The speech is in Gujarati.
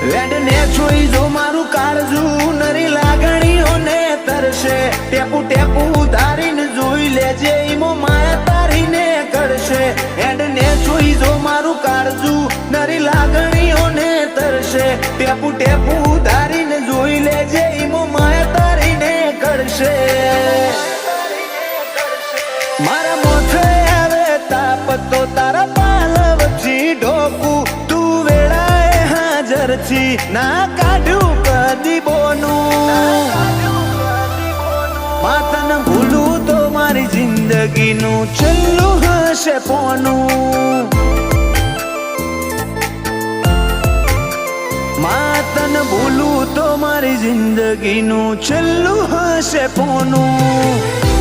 વેડને જોઈ જો મારું કાળજું નરી લાગણીઓને તરશે ટેપુ ટેપુ ઉધારીને જોઈ લેજે ઈમો માયા તારીને કરશે વેડને જોઈ જો મારું કાળજું નરી લાગણીઓને તરશે ટેપુ ટેપુ ઉધારીને જોઈ લેજે ઈમો માયા તારીને કરશે મારા મોથે આવે તાપ તો તારા પાલવથી ઢોકું તું વેળાએ હાજર છી ના કાઢ્યું કદી બોનું માતન ભૂલું તો મારી જિંદગીનું છેલ્લું હશે પોનું માતન ભૂલું તો મારી જિંદગીનું છેલ્લું હશે પોનું